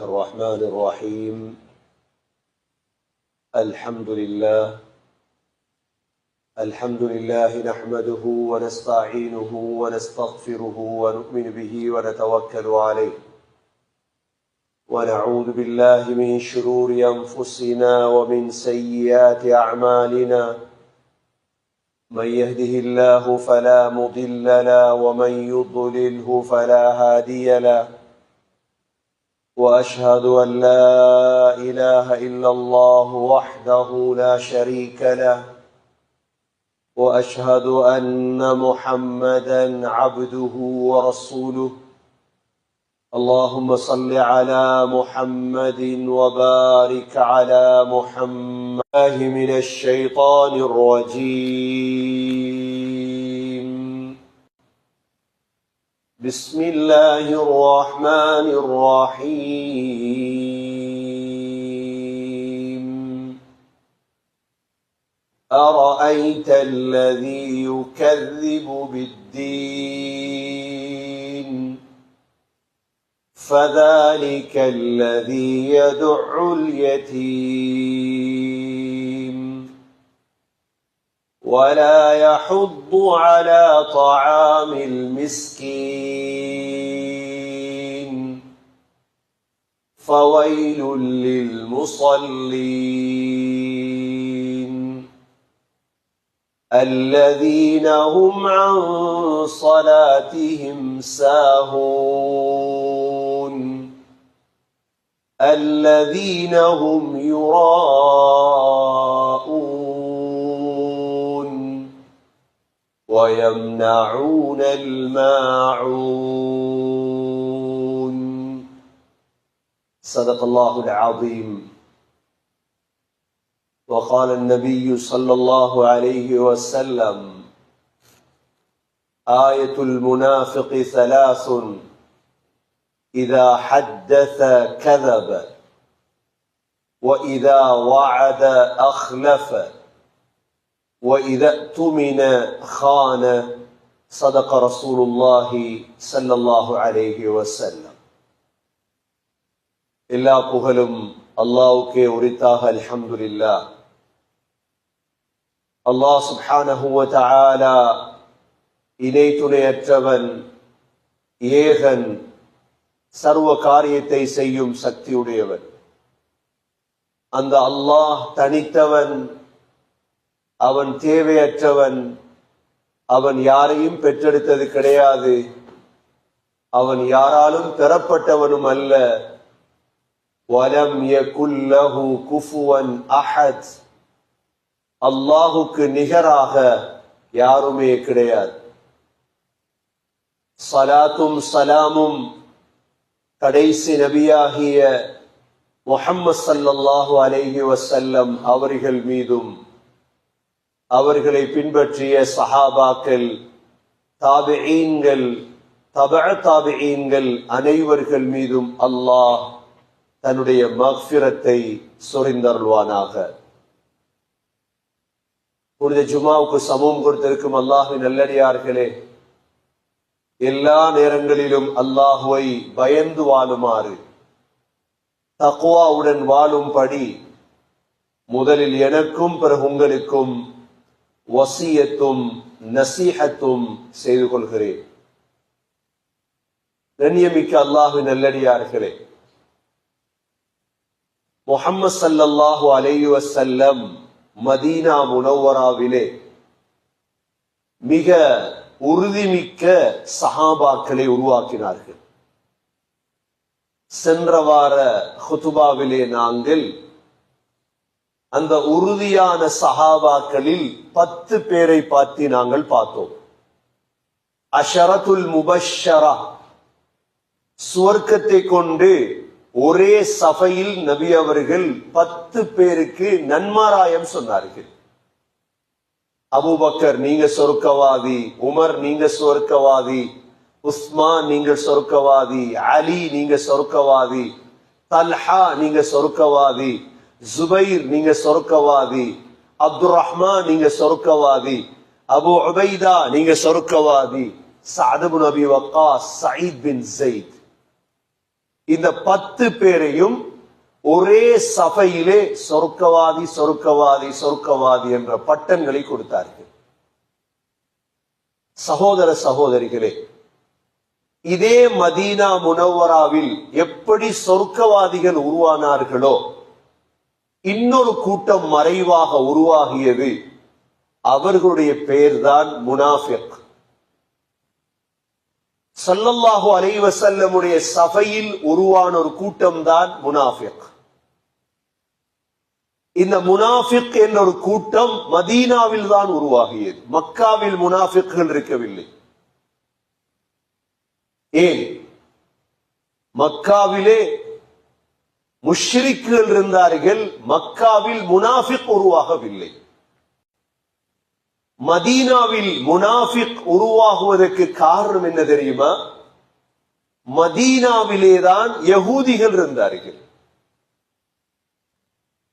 الرحمن الرحيم. الحمد لله نحمده ونستعينه ونستغفره ونؤمن به ونتوكل عليه، ونعوذ بالله من شرور أنفسنا ومن سيئات أعمالنا، من يهده الله فلا مضل له ومن يضلله فلا هادي له، وأشهد أن لا إله إلا الله وحده لا شريك له، وأشهد أن محمدا عبده ورسوله. اللهم صل على محمد وبارك على محمد من الشيطان الرجيم. بسم الله الرحمن الرحيم. أرأيت الذي يكذب بالدين، فذلك الذي يدع اليتيم ولا يحض على طعام المسكين، فويل للمصلين الذين هم عن صلاتهم ساهون، الذين هم يراءون ويمنعون الماعون. صدق الله العظيم. وقال النبي صلى الله عليه وسلم: آية المنافق ثلاث: إذا حدث كذب، وإذا وعد أخلف، وإذا اؤتمن خان. صدق رسول الله صلى الله عليه وسلم. எல்லா புகழும் அல்லாஹ்வுக்கே உரித்தாக. அல்ஹம்துலில்லாஹ். அல்லாஹ் சுப்ஹானஹு வ தஆலா இணை துணையற்றவன், ஏகன், சர்வ காரியத்தை செய்யும் சக்தியுடையவன். அந்த அல்லாஹ் தனித்தவன், அவன் தேவையற்றவன், அவன் யாரையும் பெற்றெடுத்தது கிடையாது, அவன் யாராலும் பெறப்பட்டவனும் அல்ல. வலம் யகுல் லஹு குஃபுவன் அஹத், அல்லாஹுக்கு நிகராக யாருமே கிடையாது. ஸலாத்தும் ஸலாமும் கடைசி நபியாகிய முஹம்மது ஸல்லல்லாஹு அலைஹி வஸல்லம் அவர்கள் மீதும், அவர்களை பின்பற்றிய சஹாபாக்கள், தாபிஈன்கள், தபஅ தாபிஈன்கள் அனைவர்கள் மீதும் அல்லாஹ் தன்னுடைய மக்ஃபிரத்தை சொரிந்தருள்வானாக. புனித ஜுமாவுக்கு சமூகம் கொடுத்திருக்கும் அல்லாஹ்வின் நல்லடியார்களே, எல்லா நேரங்களிலும் அல்லாஹுவை பயந்து வாழுமாறு, தக்வாவுடன் வாழும்படி முதலில் எனக்கும் பிறகு உங்களுக்கும் வசியத்தும் நசீஹத்தும் செய்து கொள்கிறேன். கண்ணியமிக்க அல்லாஹ்வின் நல்லடியார்களே, முஹம்மது ஸல்லல்லாஹு அலைஹி வஸல்லம் மதீனா முனவ்வராவிலே மிக உறுதிமிக்க சஹாபாக்களை உருவாக்கினார்கள். சென்ற வார ஹுதுபாவிலே நாங்கள் அந்த உறுதியான சஹாபாக்களில் 10 பேரை பற்றி நாங்கள் பார்த்தோம். அஷரத்துல் முபஷ்ஷரா, சுவர்க்கத்தை கொண்டு ஒரே சபையில் நபி அவர்கள் 10 பேருக்கு நன்மாராயம் சொன்னார்கள். அபூபக்கர் நீங்க சொர்க்கவாதி, உமர் நீங்க சொர்க்கவாதி, உஸ்மான் நீங்க சொர்க்கவாதி, அலி நீங்க சொர்க்கவாதி, தல்ஹா நீங்க சொர்க்கவாதி, ஜுபைர் நீங்க சொர்க்கவாதி, அப்துல் ரஹ்மான் நீங்க சொர்க்கவாதி, அபு உபைதா நீங்க சொர்க்கவாதி, சஅத் இப்னு அபி வக்காஸ், சயீத் பின் ஸைத். இந்த 10 பேரையும் ஒரே சபையிலே சொர்க்கவாதி சொர்க்கவாதி சொர்க்கவாதி என்ற பட்டங்களை கொடுத்தார்கள். சகோதர சகோதரிகளே, இதே மதீனா முனவராவில் எப்படி சொர்க்கவாதிகள் உருவானார்களோ இன்னொரு கூட்டம் மறைவாக உருவாகியது. அவர்களுடைய பெயர்தான் முனாஃபிக். ஸல்லல்லாஹு அலைஹி வஸல்லமுடைய சபையில் உருவான ஒரு கூட்டம் தான் முனாஃபிக். இந்த முனாஃபிக் என்ற ஒரு கூட்டம் மதீனாவில் தான் உருவாகியது. மக்காவில் முனாஃபிக்கள் இருக்கவில்லை. ஏன்? மக்காவிலே முஷ்ரிக்குகள் இருந்தார்கள், மக்காவில் முனாஃபிக் உருவாகவில்லை. மதீனாவில் முனாஃபிக் உருவாகுவதற்கு காரணம் என்ன தெரியுமா? மதீனாவிலேதான் யகூதிகள் இருந்தார்கள்.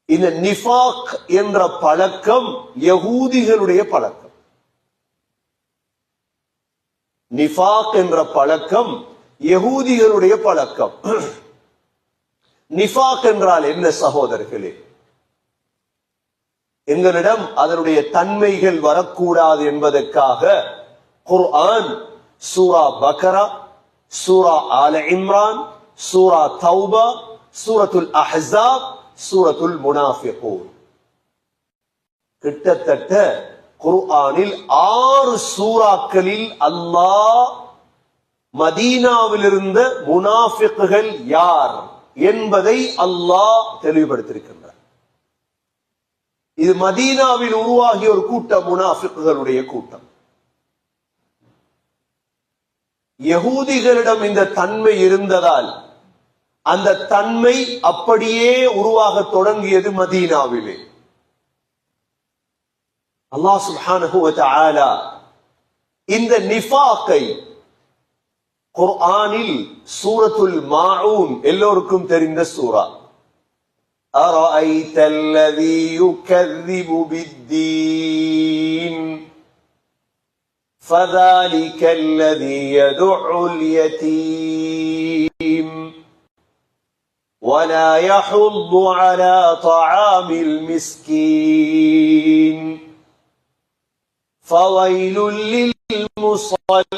இந்த நிஃபாக் என்ற பழக்கம் யகூதிகளுடைய பழக்கம். நிஃபாக் என்ற பழக்கம் யகூதிகளுடைய பழக்கம். நிஃபாக் என்றால் என்ன சகோதரர்களே? எங்களிடம் அதனுடைய தன்மைகள் வரக்கூடாது என்பதற்காக குர்ஆன் சூரா பக்ரா, சூரா ஆல இம்ரான், சூரா தௌபா, சூரத்துல் அஹ்ஸாப், சூரத்துல் முனாஃபிகூன், கிட்டத்தட்ட குர்ஆனில் 6 சூறாக்களில் அல்லாஹ் மதீனாவில் இருந்த முனாஃபிக்குகள் யார் என்பதை அல்லாஹ் தெளிவுபடுத்தியிருக்கின்றார். இது மதீனாவில் உருவாகிய ஒரு கூட்டம், முனாஃபிக்குகளுடைய கூட்டம். யகூதிகளிடம் இந்த தன்மை இருந்ததால் அந்த தன்மை அப்படியே உருவாக தொடங்கியது மதீனாவிலே. அல்லாஹ் சுப்ஹானஹு வ தஆலா இந்த நிஃபாக்கை குர்ஆனில் சூரத்துல் மாஊன், எல்லோருக்கும் தெரிந்த சூரா, أرأيت الذي يكذب بالدين فذلك الذي يدع اليتيم ولا يحض على طعام المسكين فويل للمصلين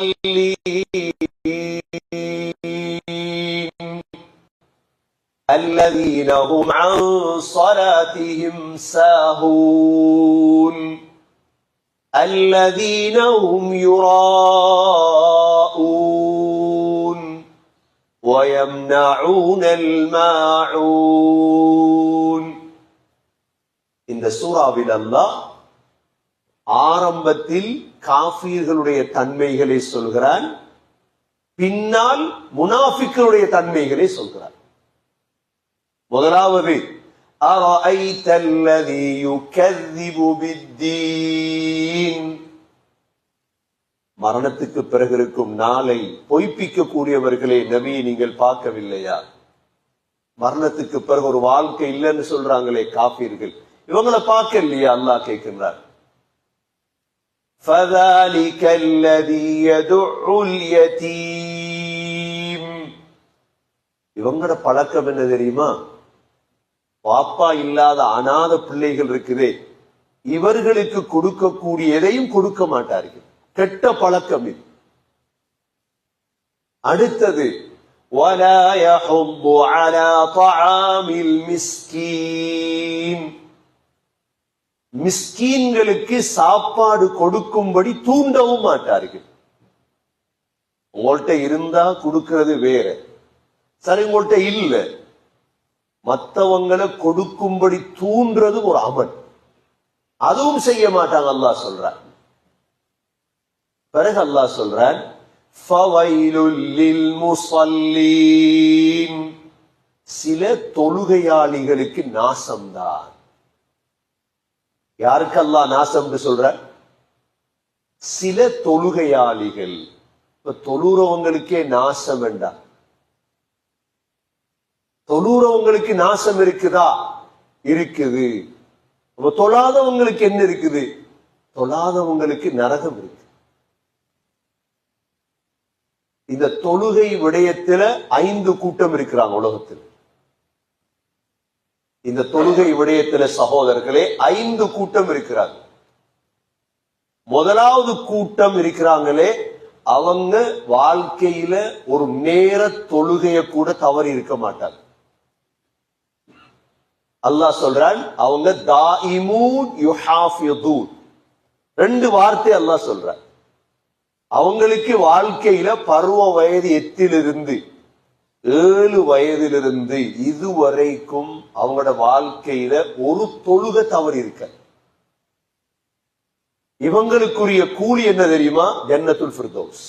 الذين هم عن صلاتهم ساهون الذين هم يراءون ويمنعون الماعون. இந்த சூராவில் அல்லாஹ் ஆரம்பத்தில் காஃபிர்களுடைய தன்மைகளை சொல்கிறான், பின்னால் முனாஃபிக்களுடைய தன்மைகளை சொல்கிறான். முதலாவது أرأيت الذي يكذب بالدين, மரணத்துக்கு பிறகு இருக்கும் நாளை பொய்ப்பிக்க கூடியவர்களே நபியை நீங்கள் பார்க்கவில்லையா? மரணத்துக்கு பிறகு ஒரு வாழ்க்கை இல்லைன்னு சொல்றாங்களே காஃபிர்கள், இவங்களை பார்க்க இல்லையா? அல்லாஹ் கேட்கின்றார். فذلك الذي يدع اليتيم, இவங்களோட பழக்கம் என்ன தெரியுமா? பாப்பா இல்லாத அநாத பிள்ளைகள் இருக்குதே, இவர்களுக்கு கொடுக்கக்கூடிய எதையும் கொடுக்க மாட்டார்கள். கெட்ட பழக்கம் இது. அடுத்தது ولا يحض على طعام المسكين, மிஸ்கீன்களுக்கு சாப்பாடு கொடுக்கும்படி தூண்டவும் மாட்டார்கள். உங்கள்கிட்ட இருந்தா கொடுக்கிறது வேற, சரி உங்கள்கிட்ட இல்ல, மற்றவங்களை கொடுக்கும்படி தூண்டுறது ஒரு அமல், அதுவும் செய்ய மாட்டாங்க. அல்லாஹ் சொல்றான். பிறகு அல்லாஹ் சொல்றான் ஃபவைலுல் லில் முஸல்லீன், சில தொழுகையாளிகளுக்கு நாசம்தான். யாருக்கு அல்லாஹ் நாசம் சொல்ற? சில தொழுகையாளிகள். இப்ப தொழுறவங்களுக்கே நாசம் வேண்டாம். தொழுறவங்களுக்கு நாசம் இருக்குதா? இருக்குது. தொழாதவங்களுக்கு என்ன இருக்குது? தொழாதவங்களுக்கு நரகம் இருக்கு. இந்த தொழுகை விடயத்துல 5 கூட்டம் இருக்கிறாங்க உலகத்தில். இந்த தொழுகை விடயத்துல சகோதரர்களே 5 கூட்டம் இருக்கிறாங்க. முதலாவது கூட்டம் இருக்கிறாங்களே, அவங்க வாழ்க்கையில ஒரு நேர தொழுகைய கூட தவறி இருக்க மாட்டாங்க. அல்லாஹ் சொல்றான், அவங்க தாயிமூன் யுஹாஃபிதூன். 2 வார்த்தை அல்லாஹ் சொல்றான். அவங்களுக்கு வாழ்க்கையில பருவ வயது 8 7 வயதிலிருந்து இதுவரைக்கும் அவங்களோட வாழ்க்கையில ஒரு தொழுகை தவறு இருக்க. இவங்களுக்குரிய கூலி என்ன தெரியுமா? ஜன்னத்துல் ஃபிர்தௌஸ்.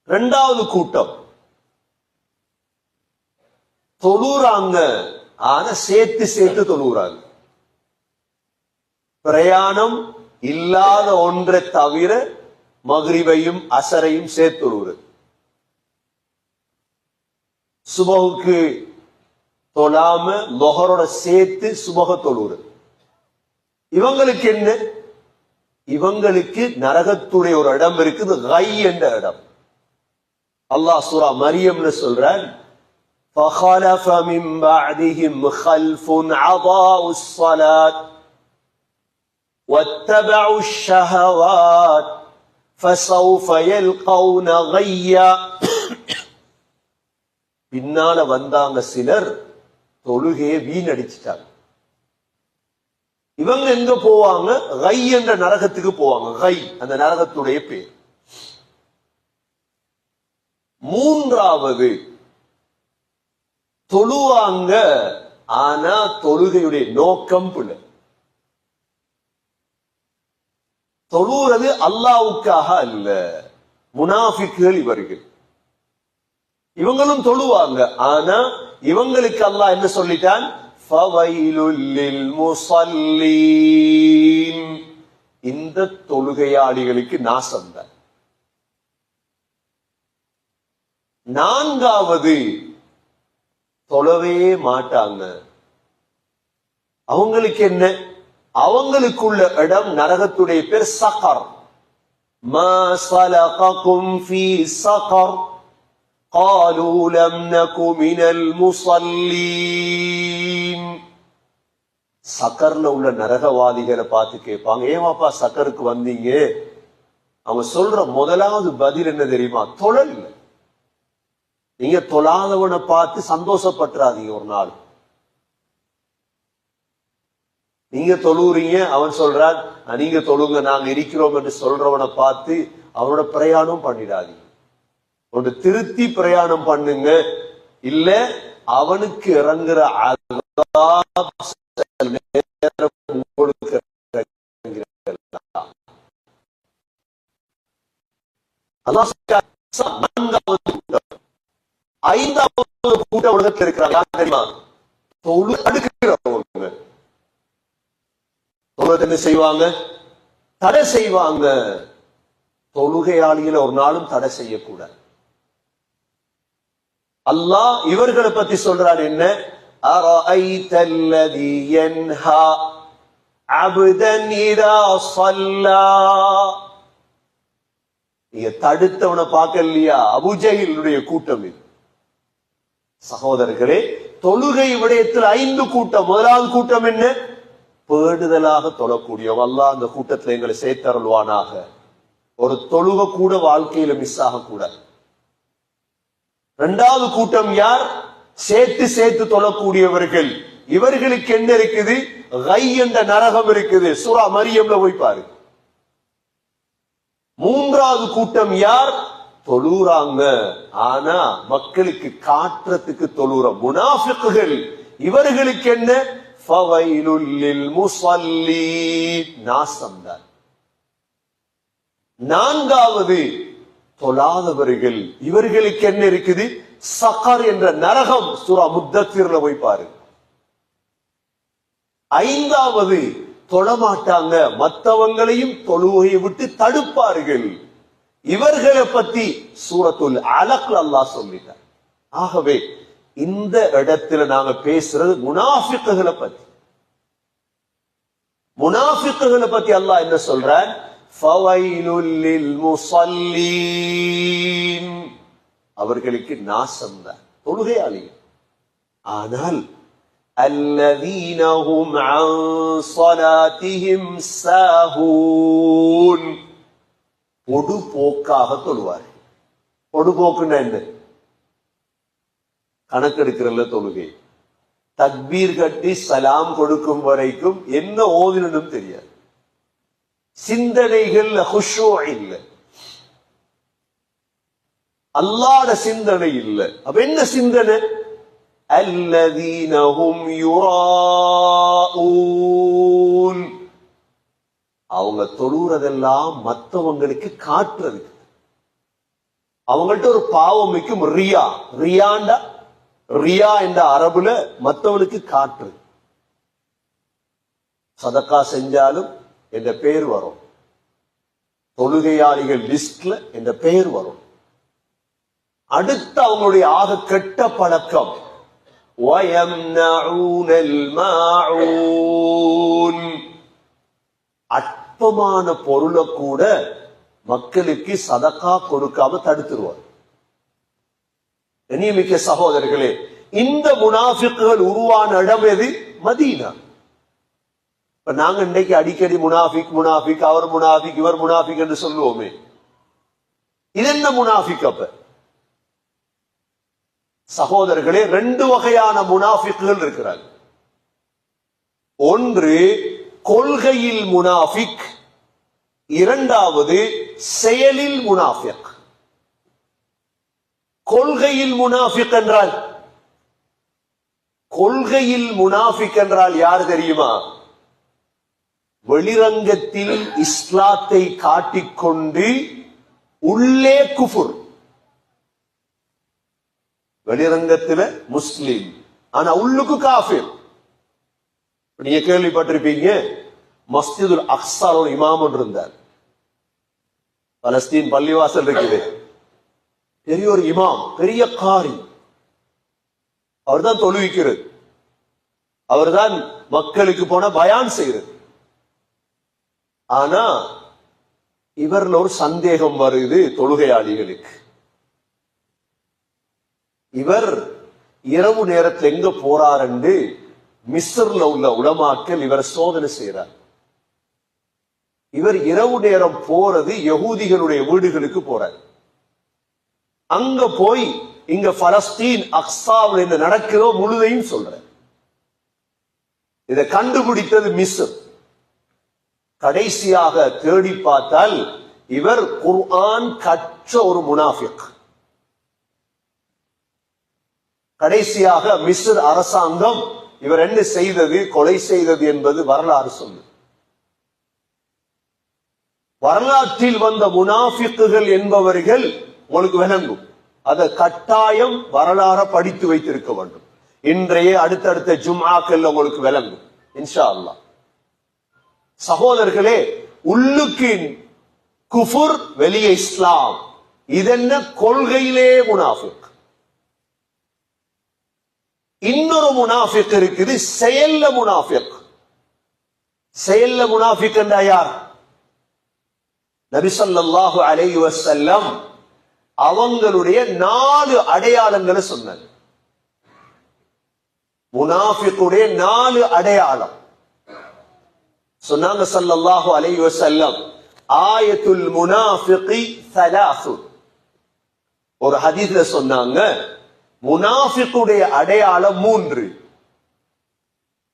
2வது கூட்டம் தொழுறாங்க, ஆனா சேர்த்து தொழுறாங்க. பிரயாணம் இல்லாத ஒன்றை தவிர மக்ரிபையும் அசரையும் சேர்த்து தொழுகிறது. சுபஹுக்கு தொழாம லொஹரோட சேர்த்து சுபஹ தொழுகிறது. இவங்களுக்கு என்ன? இவங்களுக்கு நரகத்துடைய ஒரு இடம் இருக்குது, கை என்ற இடம். அல்லாஹ் சூரா மரியம்ல சொல்றான், فَخَلَفَ مِنْ بَعْدِهِمْ خَلْفٌ أَضَاعُوا الصَّلَاةَ وَاتَّبَعُوا الشَّهَوَاتِ فَسَوْفَ يَلْقَوْنَ غَيًّا. பின்னால வந்தாங்க சிலர், தொழுகையை வீணடிச்சிட்டாங்க. இவங்க எங்க போவாங்க? கை என்ற நரகத்துக்கு போவாங்க. கை அந்த நரகத்துடைய பேர். 3வது தொழுவாங்க, ஆனா தொழுகையுடைய நோக்கம் பிள்ளை. தொழுறது அல்லாவுக்காக அல்ல. முனாஃபிக்குகள் இவர்கள். இவங்களும் தொழுவாங்க, ஆனா இவங்களுக்கு அல்லாஹ் என்ன சொல்லிட்டான்? ஃபவைலுல் லில் முஸல்லீன். இந்த தொழுகையாளிகளுக்கு நாசம்தான். 4வது தொழவே மாட்டாங்க. அவங்களுக்கு என்ன? அவங்களுக்குள்ள இடம் நரகத்துடைய பேர் சகர். மா ஸலககும் ஃபீ சகர் قالوا لم نك من المصلين. சக்கர்ல உள்ள நரகவாதிகளை பார்த்து கேட்பாங்க, ஏமாப்பா சக்கருக்கு வந்தீங்க? அவங்க சொல்ற முதலாவது பதில் என்ன தெரியுமா? தொழல். நீங்க தொழாதவனை பார்த்து சந்தோஷப்பட்டுறாதீங்க. ஒரு நாள் நீங்க தொழுறீங்க, அவன் சொல்றான் நீங்க தொழுங்க நாங்க இருக்கிறோம் என்று சொல்றவனை பார்த்து அவனோட பிரயாணம் பண்ணிடாதீங்க. ஒன்று திருத்தி பிரயாணம் பண்ணுங்க, இல்ல அவனுக்கு இறங்குற உங்களுக்கு. 5வது கூட்டம் உலகத்தில் இருக்கிறாங்க தெரியுமா? தடுக்கிறவங்க. என்ன செய்வாங்க? தடை செய்வாங்க. தொழுகையாளிகளை ஒரு நாளும் தடை செய்யக்கூடாது. அல்லாஹ் இவர்களை பத்தி சொல்றான் என்ன? அரஐத அல்லதி யன்ஹா அப்தன் இதா ஸல்லா. நீங்க தடுத்தவனை பார்க்கலையா? அபூஜஹிலுடைய கூட்டம் இது. சகோதரர்களே, தொழுகை விடயத்தில் 5 கூட்டம். முதலாவது கூட்டம் என்ன? பேடுதலாக தொழக்கூடியவங்க. அல்லாஹ் அந்த கூட்டத்தில் எங்களை சேர்த்தருள்வானாக. ஒரு தொழுகை கூட வாழ்க்கையில மிஸ் ஆக கூடாது. 2வது கூட்டம் யார்? சேர்த்து தொழக்கூடியவர்கள். இவர்களுக்கு என்ன இருக்குது? கை என்ற நரகம் இருக்குது. சூரா மரியம்ல போய் பாரு. 3வது கூட்டம் யார்? தொழுறாங்க, ஆனா மக்களுக்கு காட்டுறதுக்கு தொழுற முனாஃபிக்குகள். இவர்களுக்கு என்ன? ஃபவைலுல் லில் முஸல்லீன். நாசம்தான். 4வது தொழாதவர்கள். இவர்களுக்கு என்ன இருக்குது? சகர் என்ற நரகம். சூரா முத்தத்திர்ல போய் பாரு. 5வது தொழமாட்டாங்க, மற்றவங்களையும் தொழுகையை விட்டு தடுப்பார்கள். இவர்களை பத்தி சூரத்துல் அலக்ல அல்லாஹ் சொல்லிட்டார். ஆகவே இந்த இடத்துல நாங்க பேசுறது முனாஃபிக்குகளை பத்தி. முனாஃபிக்குகளை பத்தி அல்லாஹ் என்ன சொல்றான்? ஃபவைலுல் லில் முஸல்லீன், அவர்களுக்கு நாசம்தான் தொழுகையாளிகள். ஆனால் அல்லதீன ஹும் அன் ஸலாத்திஹிம் சாஹூன், பொடுபோக்காக தொழுவார்கள். பொடுபோக்குன்னா என்ன? கணக்கெடுக்கிறல்ல தொழுகை, தக்பீர் கட்டி சலாம் கொடுக்கும் வரைக்கும் என்ன ஓதினும் தெரியாது, சிந்தனைகள் ஹுஷூ இல்ல, அல்லாஹ்ட சிந்தனை இல்ல. அப்ப என்ன சிந்தனை? அல்லதீன ஹும் யுராஊன், அவங்க தொழுறதெல்லாம் மற்றவங்களுக்கு காட்டுறதுக்கு. அவங்கள்ட்ட ஒரு பாவம் வைக்கும், ரியா. ரியாண்டா, ரியா என்ற அரபுல மற்றவனுக்கு காட்டுறது. சதக்கா செஞ்சாலும் என்ற பெயர் வரும், தொழுகையாளிகள் லிஸ்ட்ல என்ற பெயர் வரும். அடுத்து அவங்களுடைய ஆக கெட்ட பழக்கம், வயம்னஊனல் மாஊன், அற்பமான பொருளை கூட மக்களுக்கு சதக்கா கொடுக்காம தடுத்துருவார். கண்ணியமிக்க சகோதரர்களே, இந்த முனாஃபிக்குகள் உருவான இடம் எது? மதீனா. இப்ப நாங்க இன்னைக்கு அடிக்கடி முனாஃபிக் முனாஃபிக், அவர் முனாஃபிக் இவர் முனாஃபிக் என்று சொல்லுவோமே, இது என்ன முனாஃபிக்? அப்ப சகோதரர்களே, ரெண்டு வகையான முனாஃபிக்குகள் இருக்கிறார். ஒன்று கொள்கையில் முனாஃபிக், இரண்டாவது செயலில் முனாஃபிக். கொள்கையில் முனாஃபிக் என்றால், கொள்கையில் முனாஃபிக் என்றால் யார் தெரியுமா? வெளிரங்கத்தில் இஸ்லாத்தை காட்டிக்கொண்டு உள்ளே குஃபுர். வெளிரங்கத்தில் முஸ்லிம், ஆனா உள்ளுக்கு காஃபிர். நீங்க கேள்விப்பட்டிருப்பீங்க, மஸ்ஜிதுல் அக்ஸா ஒரு இமாம் இருந்தார். பலஸ்தீன் பள்ளிவாசல் இருக்குது, பெரிய ஒரு இமாம், பெரிய காரி. அவர்தான் தொழுவிக்கிறது, அவர்தான் மக்களுக்கு போன பயான் செய்யறது. ஆனா இவர்ல ஒரு சந்தேகம் வருது தொழுகையாளிகளுக்கு. இவர் இரவு நேரத்தில் எங்க போறாரு? மிஸ்ர்ல உள்ள உலமாக்கள் இவர் சோதனை செய்யறார். இவர் இரவு நேரம் போறது யகூதிகளுடைய வீடுகளுக்கு போறார். அங்க போய் இங்க பலஸ்தீன் அக்ஸாவில் என்ன நடக்கிறோ முழுதையும் சொல்ற. இதை கண்டுபிடித்தது மிஸ்ர். கடைசியாக தேடி பார்த்தால் இவர் குர்ஆன் கற்ற ஒரு முனாஃபிக். கடைசியாக மிஸ்ர் அரசாங்கம் இவர் என்ன செய்தது, கொலை செய்தது என்பது வரலாறு சொல்லு. வரலாற்றில் வந்த முனாஃபிக்குகள் என்பவர்கள் உங்களுக்கு விளங்கும். அதை கட்டாயம் வரலாற படித்து வைத்திருக்க வேண்டும். இன்றைய அடுத்தடுத்த ஜும்ஆக்கள் உங்களுக்கு விளங்கும் இன்ஷா அல்லாஹ். சகோதரர்களே, உள்ளுக்கு குஃபுர், வெளியே இஸ்லாம். இதென்ன? கொள்கையிலே முனாஃபிக். இன்னொரு முனாஃபிக் இருக்குது, செயல்ல முனாஃபிக். செயல்ல முனாஃபிக் என்றா யார்? நபி ஸல்லல்லாஹு அலைஹி வஸல்லம் அவங்களுடைய 4 அடையாளங்களை சொன்னாங்க. முனாஃபிக்குடைய 4 அடையாளம் சொன்னாங்க ஸல்லல்லாஹு அலைஹி வஸல்லம். ஆயத்துல் முனாஃபிகி ஸலாஸு, ஒரு ஹதீஸ்ல சொன்னாங்க முனாஃபிக்குடைய அடையாளம் 3.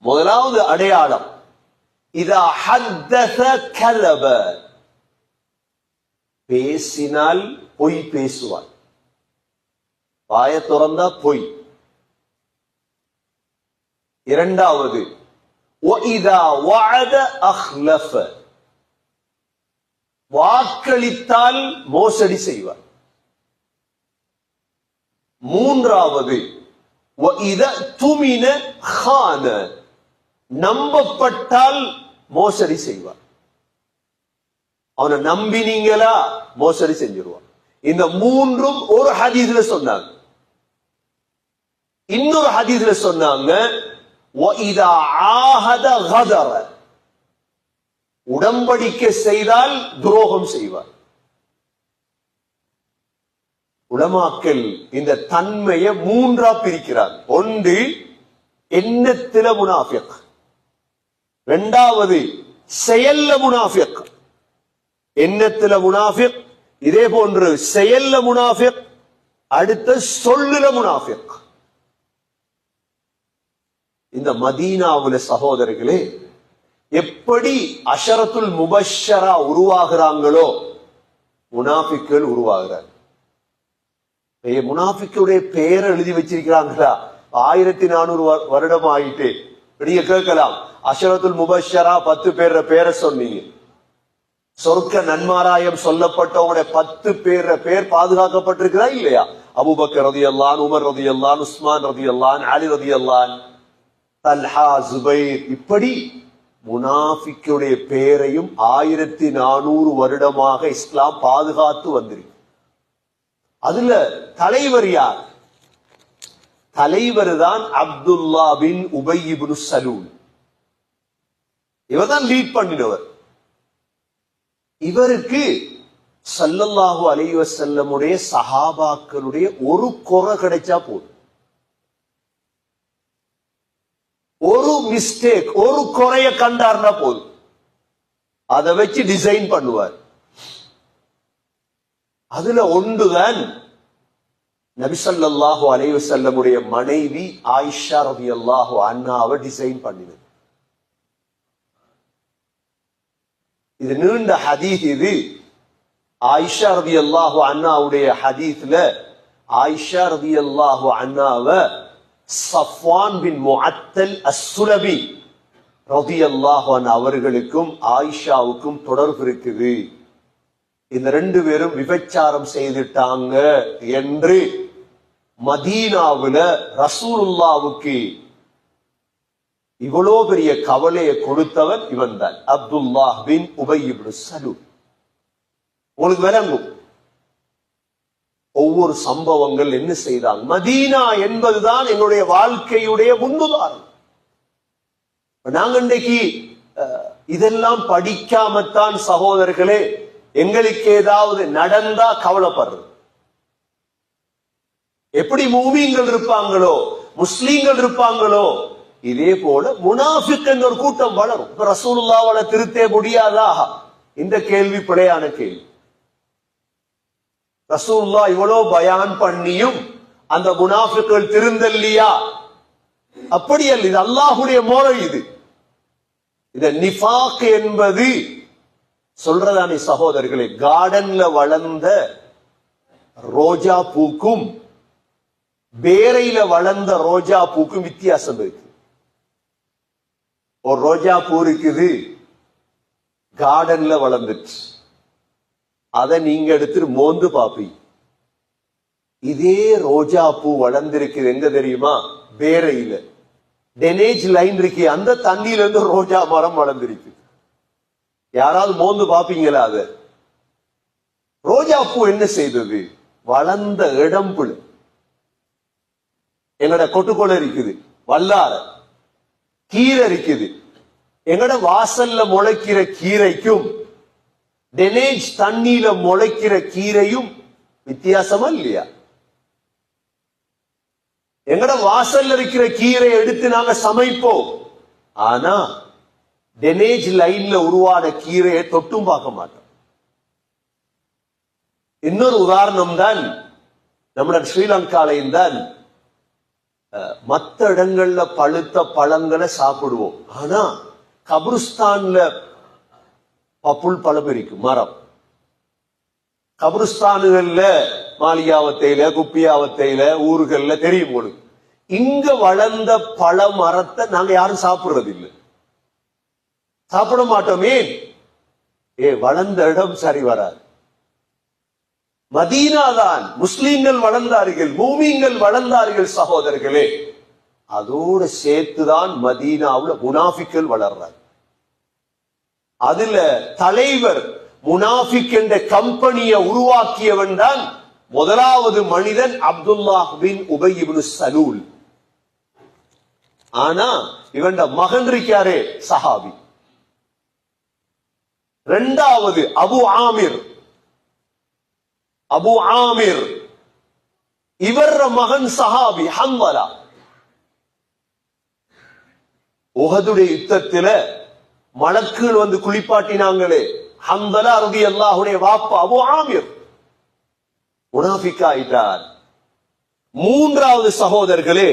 முதலாவது அடையாளம், இதா ஹத்தஸ கஸப, பேசினால் பொய் பேசுவான், வாய திறந்தா பொய். இரண்டாவது, وَإِذَا وَعَدَ أَخْلَفَ, வாக்களித்தால் மோசடி செய்வார். மூன்றாவது, وَإِذَا اؤْتُمِنَ خَانَ, நம்பப்பட்டால் மோசடி செய்வார். அவனை நம்பினீங்களா மோசடி செஞ்சிருவான். இந்த 3ம் ஒரு ஹதீஸ்ல சொன்னாங்க. இன்னொரு ஹதீஸ்ல சொன்னாங்க وَإِذَا عَاهَدَ غَدَرَ, உடன்படிக்கை செய்தால் துரோகம் செய்வார். உலமாக்கள் இந்த தன்மையை மூன்றா பிரிக்கிறார். ஒன்று எண்ணத்தில முனாஃபிக், இரண்டாவது செயல்ல முனாஃபிக். எண்ணத்தில முனாஃபிக், இதே போன்று செயல்ல முனாஃபிக், அடுத்த சொல்லுல முனாஃபிக். இந்த மதீனாவுல சகோதரர்களே, எப்படி அஷரத்துல் முபஷரா உருவாகிறாங்களோ முனாஃபிக்குகள் உருவாகிறார். முனாஃபிக்குடைய பெயரை எழுதி வச்சிருக்கிறாங்களா? 1400 வருடம் ஆயிட்டு. நீங்க கேட்கலாம், அஷரத்துல் முபஷரா 10 பேர் பேரை சொன்னீங்க, சொர்க்க நன்மாராயம் சொல்லப்பட்டவங்க 10 பேர் பாதுகாக்கப்பட்டிருக்கிறா இல்லையா? அபூபக்கர் ரலியல்லாஹு, உமர் ரலியல்லாஹு, உஸ்மான் ரலியல்லாஹு, அலி ரலியல்லாஹு, தல்ஹா, ஜுபைர், இப்படி முனாஃபிக்குடைய பெயரையும் 1400 வருடமாக இஸ்லாம் பாதுகாத்து வந்திருக்கு. அதுல தலைவர் யார்? தலைவர் தான் அப்துல்லா பின் உபை இப்னு சலூல். இவர்தான் லீட் பண்ணினவர். இவருக்கு ஸல்லல்லாஹு அலைஹி வஸல்லமுடைய சஹாபாக்களுடைய ஒரு குறை கிடைச்சா போதும், ஒரு மிஸ்டேக், ஒரு குறைய கண்டார்னா போதும், அதை வச்சு டிசைன் பண்ணுவார். அதுல ஒன்றுதான் நபி ஸல்லல்லாஹு அலைஹி வஸல்லமுடைய மனைவி ஆயிஷா ரலியல்லாஹு அன்ஹாவை டிசைன் பண்ணினது. இது நீண்ட ஹதீஸ். இது ஆயிஷா ரலியல்லாஹு அன்ஹாவுடைய ஹதீஸ்ல ஆயிஷா ரலியல்லாஹு அன்ஹாவை சஃப்வான் பின் முஅத்தல் அஸ்-சுலபி ரலியல்லாஹு அன்ஹு அவர்களுக்கும் ஆயிஷாவுக்கும் தொடர்பு இருக்குது. இந்த 2 பேரும் விபச்சாரம் செய்துட்டாங்க என்று மதீனாவுல ரசூலுல்லாவுக்கு இவ்வளோ பெரிய கவலையை கொடுத்தவன் இவன் தான், அப்துல்லாஹ் பின் உபை இப்னு சலூல். உங்களுக்கு விளங்கும் ஒவ்வொரு சம்பவங்கள் என்ன செய்தாங்க. மதீனா என்பதுதான் எங்களுடைய வாழ்க்கையுடைய முன்னுதாரணம். நாங்க இன்றைக்கு இதெல்லாம் படிக்காமத்தான் சகோதரர்களே எங்களுக்கு ஏதாவது நடந்தா கவலைப்படுறது. எப்படி மூமின்கள் இருப்பாங்களோ, முஸ்லீம்கள் இருப்பாங்களோ, இதே போல முனாஃபிக் என்ற ஒரு கூட்டம் வளரும். ரசூலுல்லாஹ்வை திருத்தே முடியாதா? இந்த கேள்வி பிழையான கேள்வி. ரசூலுல்லாஹ் இவ்வளவு பயான் பண்ணியும் அந்த முனாஃபிக்கள் திருந்தல்லையா? அப்படி அல்ல. இது அல்லாஹ்வுடைய முறை. இது நிஃபாக் என்பது சொல்றதானே சகோதரர்களே, கார்டன்ல வளர்ந்த ரோஜா பூக்கும் பேரையில வளர்ந்த ரோஜா பூக்கும் வித்தியாசம் இருக்கு. ஒரு ரோஜா பூ இருக்குது, கார்டன்ல வளர்ந்துச்சு, அதை நீங்க எடுத்துட்டு மோந்து பாப்பீங்க. இதே ரோஜா பூ வளர்ந்திருக்குது எங்க தெரியுமா? பேரையில டெனேஜ் லைன் இருக்கு, அந்த தண்ணியில இருந்து ரோஜா மரம் வளர்ந்திருக்கு. யாராவது மோந்து பாப்பீங்களா? அது ரோஜா பூ என்ன செய்தது? வளர்ந்த இடம் புழு. எங்கட கொட்டுக்கொலை இருக்குது, வல்லார கீரை இருக்குது. எங்கட வாசல்ல முளைக்கிற கீரைக்கும் டெனேஜ் தண்ணியில முளைக்கிற கீரையும் வித்தியாசமா இல்லையா? எங்கட வாசல்ல இருக்கிற கீரை எடுத்து நாங்க சமைப்போம், ஆனா டெனேஜ் லைன்ல உருவான கீரையை தொட்டும் பார்க்க மாட்டோம். இன்னொரு உதாரணம் தான் நம்முடைய ஸ்ரீலங்காலையும் தான். மற்ற இடங்கள்ல பழுத்த பழங்களை சாப்பிடுவோம், ஆனா கபிரிஸ்தான்ல பப்புள் பழம் இருக்கும், மரம். கபிரிஸ்தானுகள்ல மாளிகாவத்தையில, குப்பியாவத்தையில, ஊர்கள்ல தெரியும் உங்களுக்கு. இங்க வளர்ந்த பழ மரத்தை நாங்க யாரும் சாப்பிடுறது இல்லை, சாப்பிட மாட்டோமே. வளர்ந்த இடம் சரி வராது. மதீனாதான் முஸ்லீம்கள் வளர்ந்தார்கள், மூமின்கள் வளர்ந்தார்கள் சகோதரர்களே. அதோடு சேர்த்துதான் மதீனாவுல முனாஃபிக்கள் வளர்றார். அதுல தலைவர் முனாஃபிக் என்ற கம்பெனியை உருவாக்கியவன் தான் முதலாவது மனிதன் அப்துல்லாஹ் பின் உபை இப்னு சலூல். ஆனா இவன் மகன் இருக்காரே சஹாபி, இரண்டாவது அபு ஆமிர். அபு ஆமிர் இவர் மகன் சஹாபி ஹன்வலா. உஹதுடைய யுத்தத்தில மலக்குகள் வந்து குளிப்பாட்டினாங்களே, ஹன்வலா ரலியல்லாஹுடைய வாப்பா அபு ஆமிர் முனாஃபிக் ஆயிட்டார். மூன்றாவது சகோதரர்களே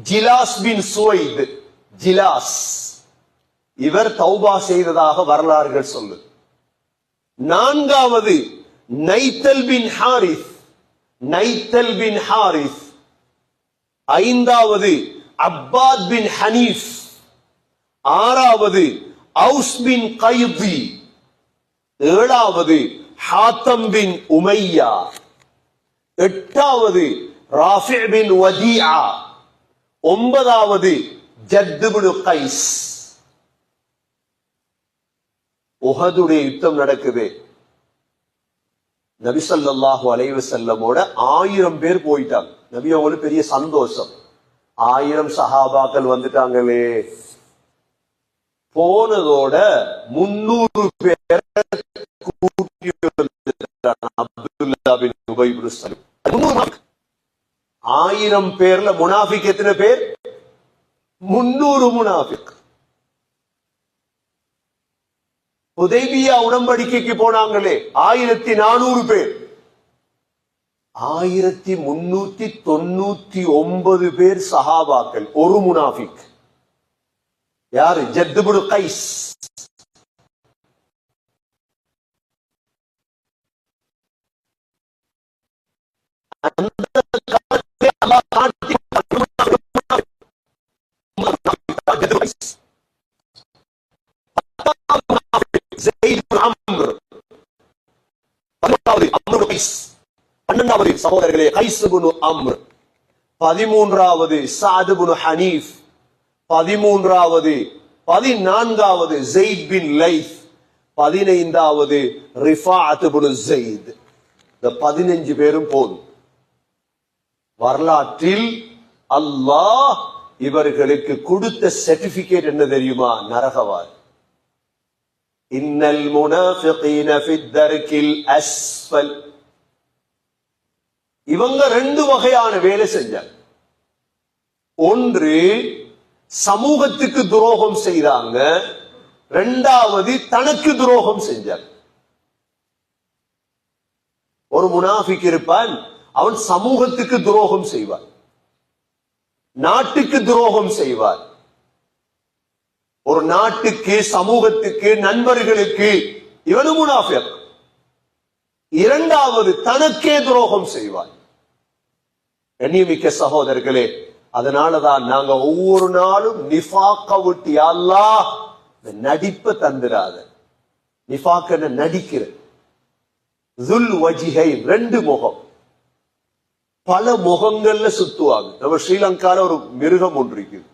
ஜிலாஸ் பின் சுவைத். ஜிலாஸ் இவர் தௌபா செய்ததாக வரலாறுகள் சொல்லு. நான்காவது நைத்தல் பின் ஹாரிஸ். நைத்தல் bin Harith. ஐந்தாவது அப்பாத் பின் ஹனீஃப். ஆறாவது அவுஸ் பின் கைதி. ஏழாவது ஹாத்தம் பின் உமையா. எட்டாவது ராஃபி பின் வதீஆ. ஒன்பதாவது ஜத் பின் கைஸ். உஹதுடைய யுத்தம் நடக்குது. நபி ஸல்லல்லாஹு அலைஹி வஸல்லமோட 1000 பேர் போயிட்டாங்க. நபி அவங்களுக்கு பெரிய சந்தோஷம், 1000 சஹாபாக்கள் வந்துட்டாங்களே. போனதோட 300 பேர் கூட்டி அப்துல்லா பின் உபை பின் சலூல். 1000 பேர்ல முனாஃபிக் எத்தனை பேர்? 300 முனாஃபிக். ஹுதைபியா உடன்படிக்கைக்கு போனாங்களே 1400 பேர். 1399 பேர் சஹாபாக்கள், ஒரு முனாஃபிக். யாரு? ஜத் பின் கைஸ். பன்னெண்டாவது சகோதரர்களே கைஸ் பின் அம்ர். 13வது சாத் பின் ஹனீஃப். 13வது 14வது ஸெய்த் பின் லைத். 15வது ரிஃபாஅத் பின் ஸெய்த். இந்த 15 பேரும் போதும். வரலாற்றில் அல்லாஹ் இவர்களுக்கு கொடுத்த சர்டிபிகேட் என்ன தெரியுமா? நரகவாதி. இன்னல் முனாஃபிகீன ஃபித் தர்கில் அஸ்ஃபல். இவங்க 2 வகையான வேலை செஞ்சாங்க. ஒன்று சமூகத்துக்கு துரோகம் செய்தாங்க, இரண்டாவது தனக்கு துரோகம் செஞ்சாங்க. ஒரு முனாஃபிக் இருப்பான், அவன் சமூகத்துக்கு துரோகம் செய்வான், நாட்டுக்கு துரோகம் செய்வார். ஒரு நாட்டுக்கு, சமூகத்துக்கு, நண்பர்களுக்கு இவனு முனாஃபிக். இரண்டாவது தனக்கே துரோகம் செய்வார். கண்ணியமிக்க சகோதரர்களே, அதனாலதான் நாங்க ஒவ்வொரு நாளும் நிஃபாக்க விட்டு, யா அல்லாஹ் நடிப்பை தந்துராத. நிஃபாக்க நடிக்கிற துல் வஜிஹைன், 2 முகம். பல முகங்கள்ல சுத்துவாங்க. நம்ம ஸ்ரீலங்கால ஒரு மிருகம் ஒன்று இருக்குது.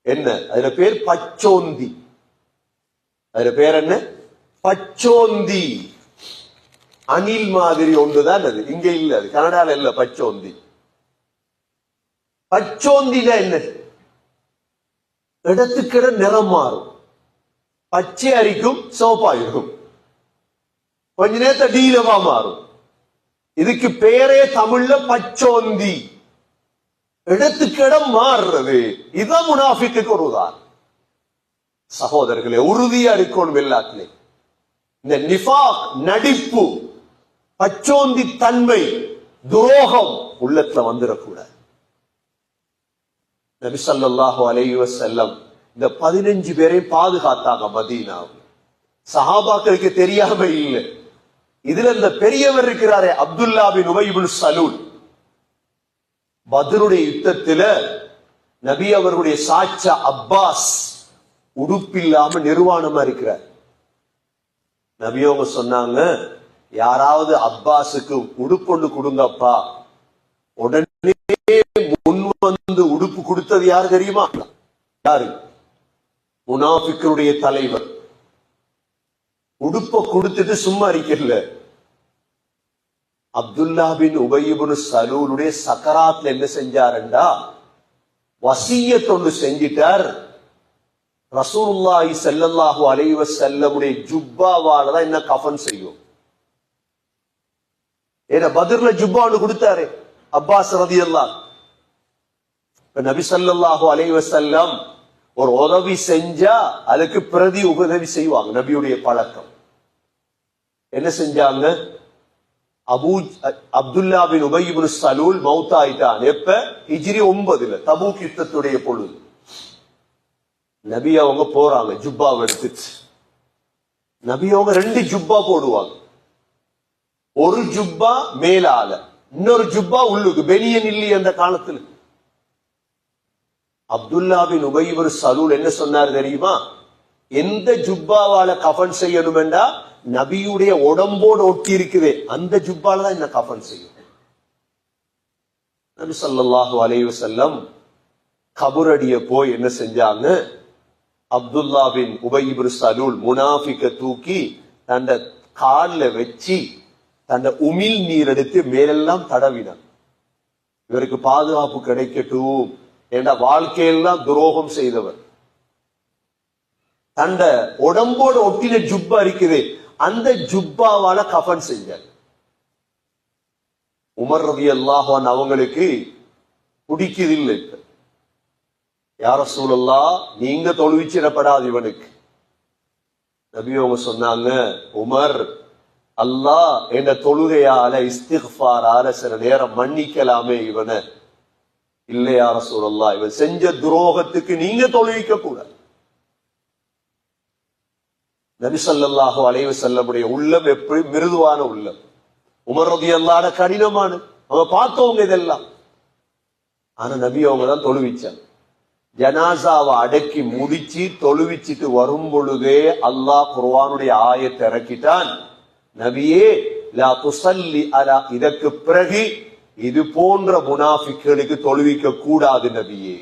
என்ன அதுல பேர்? பச்சோந்தி. அதுல பேர் என்ன? பச்சோந்தி. அணில் மாதிரி ஒன்றுதான் அது. இங்க இல்ல, அது கனடால இல்ல. பச்சோந்தி. பச்சோந்தில என்ன? இடத்துக்கிட நிறம் மாறும். பச்சை அரிக்கும், சிவப்பாயிருக்கும், கொஞ்ச நேரத்தை நீலமா மாறும். இதுக்கு பேரே தமிழ்ல பச்சோந்தி. இடத்துக்கிடம் மாறுறது. இதுதான் முனாஃபிக்கு ஒரு உதாரணம். சகோதரர்களே, உறுதியா இருக்கணும் எல்லாத்திலே. இந்த நிஃபாக், நடிப்பு, பச்சோந்தி தன்மை, துரோகம் உள்ளத்துல வந்துடக்கூடாது. நபி ஸல்லல்லாஹு அலைஹி வஸல்லம் இந்த 15 பேரை பாதுகாத்தாங்க மதீனாவில். சஹாபாக்களுக்கு தெரியாம இல்லை. இதுல இந்த பெரியவர் இருக்கிறாரே அப்துல்லா பின் உபை பின் சலூல், பத்ருடைய யுத்தத்துல நபி அவர்களுடைய சாச்சா அப்பாஸ் உடுப்பில்லாம நிர்வாணமா இருக்கிறார். நபி அவங்க சொன்னாங்க, யாராவது அப்பாஸுக்கு உடுப்பொண்டு கொடுங்கப்பா. உடனே முன் வந்து உடுப்பு கொடுத்தது யாரு தெரியுமா? யாரு? முனாஃபிக்குடைய தலைவர். உடுப்ப கொடுத்துட்டு சும்மா இருக்கல. அப்துல்லா பின் உபை பின் சலூலுடைய சக்கராத்ல என்ன செஞ்சாருண்டா, வசியத் ஒன்று செஞ்சிட்டார். ரசூலுல்லாஹி ஸல்லல்லாஹு அலைஹி வஸல்லமுடைய ஜுப்பாவால தான் என்ன கஃன் செய்யும். ஏன்னா பத்ர்ல ஜுப்பா ஒன்று கொடுத்தாரு அப்பாஸ் ரலியல்லாஹு. நபி ஸல்லல்லாஹு அலைஹி வஸல்லம் ஒரு உதவி செஞ்சா அதுக்கு பிரதி உதவி செய்வாங்க. நபியுடைய பழக்கம். என்ன செஞ்சாங்க? அப்துல்லா பின் உபய் இப்னு சலூல் மௌத்தாயிட்டான். எப்ப? ஹிஜ்ரி 9 தபூக் யுத்தத்துடைய பொழுது. நபி அவங்க போறாங்க ஜுப்பாவை எடுத்துச்சு. நபி அவங்க 2 ஜுப்பா போடுவாங்க. ஒரு ஜுப்பா மேலால, இன்னொரு ஜுப்பா உள்ளுக்கு. பெனியன் இல்லி அந்த காலத்துல. அப்துல்லா பின் உபய் இப்னு சலூல் என்ன சொன்னார் தெரியுமா? எந்த ஜுப்பாவால கஃன் செய்யணும் என்றா நபியுடைய உடம்போடு ஒட்டி இருக்குதே அந்த ஜுப்பால தான் என்ன கஃன் செய்யும். நபி ஸல்லல்லாஹு அலைஹி வஸல்லம் கபரடிய போய் என்ன செஞ்சாங்க? அப்துல்லா பின் உபய் இப்னு சலூல் முனாஃபிக தூக்கி தந்த கால்ல வச்சு தந்த உமிழ் நீர் எடுத்து மேலெல்லாம் தடவினார். இவருக்கு பாதுகாப்பு கிடைக்கட்டும் என்ற வாழ்க்கையெல்லாம் துரோகம் செய்தவர். தண்ட உடம்போடு ஒட்டின ஜுப்பா இருக்குது அந்த ஜுப்பாவால கஃன் செஞ்சார். உமர் ரலியல்லாஹு அன்ஹு அவங்களுக்கு பிடிக்குதில்லை. யா ரசூலல்லாஹ் நீங்க தொழுவிச்சிடப்படாது இவனுக்கு. நபி அவங்க சொன்னாங்க, உமர் அல்லாஹ் என்ற தொழுகையால இஸ்திக்ஃபாரால சில நேரம் மன்னிக்கலாமே இவனை. இல்லை யா ரசூலல்லாஹ் இவன் செஞ்ச துரோகத்துக்கு நீங்க தொழுவிக்க கூடாது. நபி ஸல்லல்லாஹு அலைஹி வஸல்லமுடைய உள்ளம் எப்படி மிருதுவான உள்ளம். உமர் ரலியல்லாஹு கடினமான அவங்க பார்த்தவங்க இதெல்லாம். ஆனா நபி அவங்க தான் தொழுவிச்சாங்க. ஜனாசாவை அடக்கி முடிச்சு தொழுவிச்சிட்டு வரும் பொழுதே அல்லாஹ் குர்ஆனுடைய ஆயத்தை இறக்கிட்டான். நபியே லா துஸல்லி அலா, இதற்கு பிறகு இது போன்ற முனாஃபிக்குகளுக்கு தொழுவிக்க கூடாது நபியே.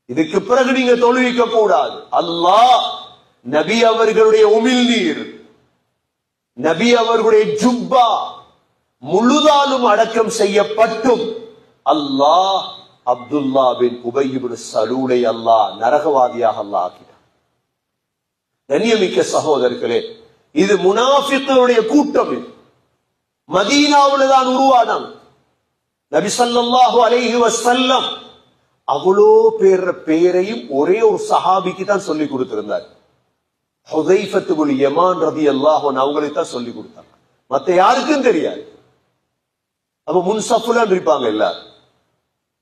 இதுக்கு பிறகு நீங்க தொழுவிக்க கூடாது. அல்லாஹ் நபி அவர்களுடைய உமிழ் நீர், நபி அவர்களுடைய ஜுப்பா முழுதாலும் அடக்கம் செய்யப்பட்டும் அல்லாஹ் அப்துல்லா பின் உபய் இப்னு சலூலை அல்லாஹ் நரகவாதியாக அல்லாஹ் ஆக்கினார். கண்ணியமிக்க சகோதரர்களே, இது முனாஃபிக்குகளுடைய கூட்டம். மதீனாவில் தான் உருவானாங்க. நபி ஸல்லல்லாஹு அலைஹி வஸல்லம் அவ்வளோ பேரையும் ஒரே ஒரு சஹாபிக்கு தான் சொல்லி கொடுத்திருந்தார். ஹுதைஃபத்து பின் யமான் ரலியல்லாஹு அன்ஹு அவங்களுக்கு தான் சொல்லி கொடுத்தாங்க. மத்த யாருக்கும் தெரியாது. அப்ப முன்சஃப்ல இருப்பாங்க எல்லாரும்.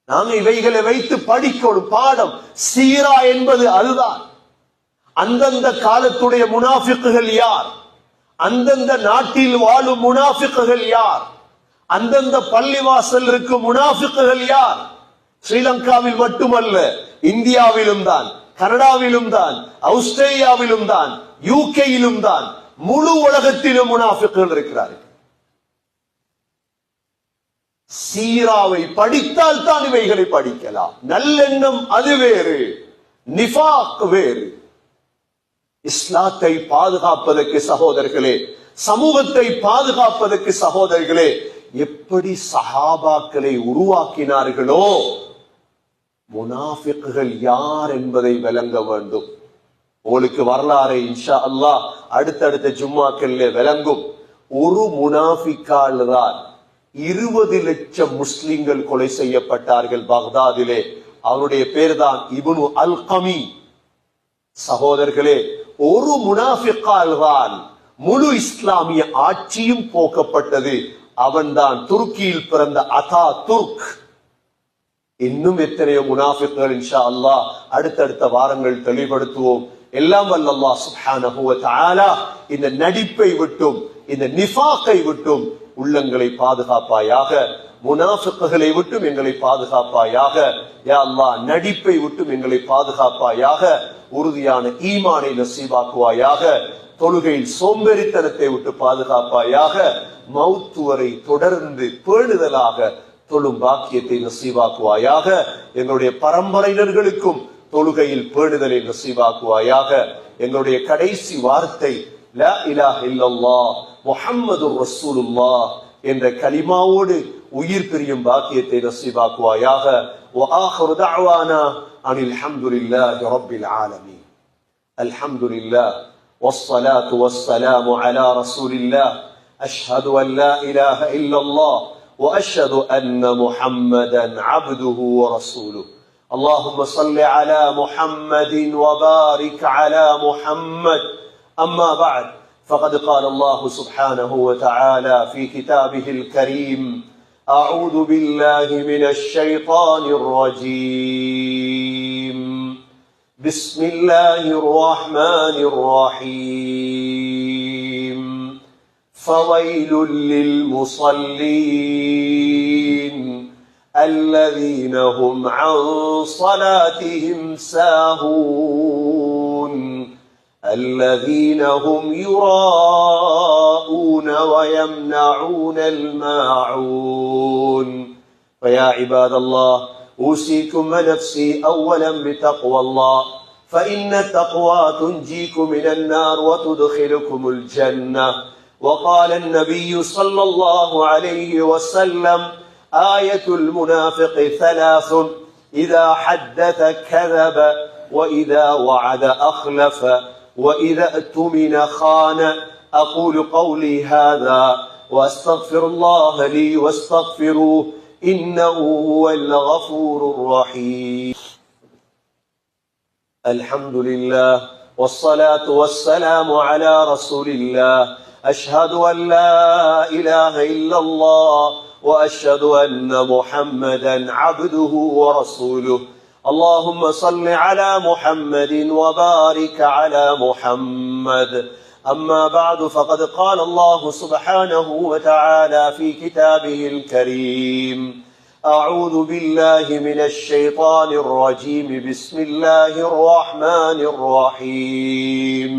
நாங்க இவைகளை வைத்து படிக்கணும் பாடம். சீரா என்பது அதுதான். அந்தந்த காலத்துடைய முனாஃபிக்குகள் யார், அந்தந்த நாட்டில் வாழும் முனாஃபிக்குகள் யார், அந்தந்த பள்ளிவாசல் இருக்கும் முனாஃபிக்குகள் யார். ஸ்ரீலங்காவில் மட்டுமல்ல, இந்தியாவிலும் தான், கனடாவிலும் தான், ஆஸ்திரேலியாவிலும் தான், யூகேயிலும் தான், முழு உலகத்திலும் முனாஃபிக்குகள் இருக்கிறார்கள். சீராவை படித்தால் தான் இவைகளை படிக்கலாம். நல்லெண்ணம் அது வேறு, நிஃபாக் வேறு. இஸ்லாத்தை பாதுகாப்பதற்கு சகோதரர்களே, சமூகத்தை பாதுகாப்பதற்கு சகோதரர்களே, எப்படி சஹாபாக்களை உருவாக்கினார்களோ முனாஃபிக்குகள் யார் என்பதை விளங்க வேண்டும். உங்களுக்கு வரலாறு இன்ஷா அல்லாஹ் அடுத்தடுத்த ஜும்மாக்கள்ல விளங்கும். ஒரு முனாஃபிக்கால் தான் 20 லட்சம் முஸ்லிம்கள் கொலை செய்யப்பட்டார்கள் பக்தாதிலே. அவருடைய பேர் தான் இப்னு அல்கமி. சகோதரர்களே, ஒரு முனாஃபிக்கால் தான் முழு இஸ்லாமிய ஆட்சியும் போக்கப்பட்டது. அவன்தான் துருக்கியில் பிறந்த அதா துர்க். இன்னும் எத்தனையோ முனாஃபிக்குகள் இன்ஷா அல்லாஹ் அடுத்தடுத்த வாரங்கள் தெளிவுபடுத்துவோம். எல்லாம் வல்ல அல்லாஹ் சுப்ஹானஹு வ தஆலா இந்த நடிப்பை விட்டும் இந்த நிஃபாக்கை விட்டும் உள்ளங்களை பாதுகாப்பாயாக. முனாஃபிக்குகளை விட்டும் எங்களை பாதுகாப்பாயாக. யா அல்லாஹ் நடிப்பை விட்டும் எங்களை பாதுகாப்பாயாக. உறுதியான ஈமானை நசீபாக்குவாயாக. தொழுகையில் சோம்பேறித்தனத்தை விட்டு பாதுகாப்பாயாக. மௌத்து வரை தொடர்ந்து பேணுதலாக தொழும் பாக்கியத்தை நசீபாக்குவாயாக. எங்களுடைய பரம்பரையினர்களுக்கும் தொழுகையில் பேணுதலை நசீபாக்குவாயாக. எங்களுடைய கடைசி வார்த்தை லா இலாஹ இல்லல்லாஹ் முஹம்மதுர் ரசூலுல்லாஹ் என்ற கலிமாவோடு உயிர் பிரியும் பாக்கியத்தை நசீபாக்குவாயாக. وآخر دعوانا أن الحمد لله رب العالمين. الحمد لله والصلاة والسلام على رسول الله. أشهد أن لا إله إلا الله وأشهد أن محمدا عبده ورسوله. اللهم صل على محمد وبارك على محمد. أما بعد، فقد قال الله سبحانه وتعالى في كتابه الكريم: أعوذ بالله من الشيطان الرجيم. بسم الله الرحمن الرحيم. فويل للمصلين الذين هم عن صلاتهم ساهون الذين هم يراءون ويمنعون الماعون. فيا عباد الله، أوصيكم ونفسي أولا بتقوى الله، فإن التقوى تنجيكم من النار وتدخلكم الجنة. وقال النبي صلى الله عليه وسلم: آية المنافق ثلاث: إذا حدث كذب، وإذا وعد أخلف، وإذا اؤتمن خان. أقول قولي هذا وأستغفر الله لي واستغفروه إنه هو الغفور الرحيم. الحمد لله والصلاة والسلام على رسول الله. أشهد أن لا إله إلا الله وأشهد أن محمدا عبده ورسوله. اللهم صل على محمد وبارك على محمد. أما بعد، فقد قال الله سبحانه وتعالى في كتابه الكريم: أعوذ بالله من الشيطان الرجيم. بسم الله الرحمن الرحيم.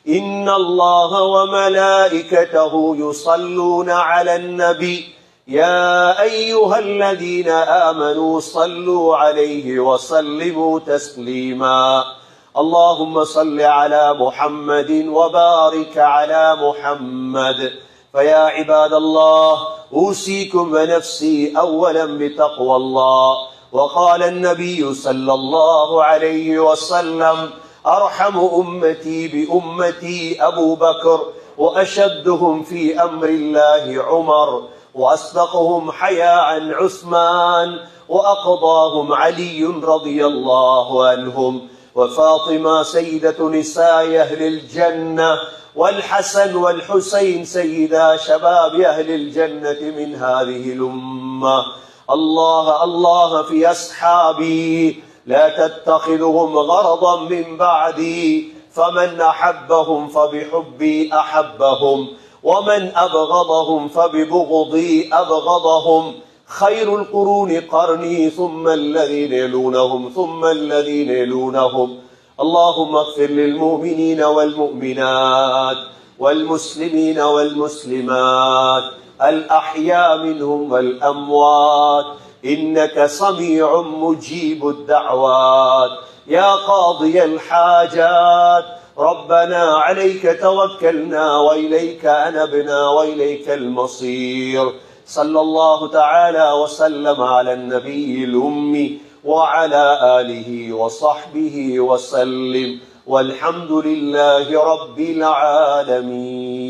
إن الله وملائكته يصلون على النبي يا أيها الذين آمنوا صلوا عليه وسلموا تسليما. اللهم صل على محمد وبارك على محمد. فيا عباد الله، أوصيكم ونفسي أولا بتقوى الله. وقال النبي صلى الله عليه وسلم: أرحم أمتي بأمتي أبو بكر، وأشدهم في أمر الله عمر، وأصدقهم حياء عثمان، وأقضاهم علي رضي الله عنهم، وفاطمة سيدة نساء أهل الجنة، والحسن والحسين سيدا شباب أهل الجنة من هذه الأمة. الله الله في أصحابي، لا تتخذهم غرضا من بعدي، فمن أحبهم فبحبي أحبهم، ومن أبغضهم فببغضي أبغضهم. خير القرون قرني، ثم الذين يلونهم ثم الذين يلونهم. اللهم اغفر للمؤمنين والمؤمنات والمسلمين والمسلمات الأحياء منهم والأموات، إنك سميع مجيب الدعوات يا قاضي الحاجات. ربنا عليك توكلنا وإليك أنبنا وإليك المصير. صلى الله تعالى وسلم على النبي الأمي وعلى آله وصحبه وسلم، والحمد لله رب العالمين.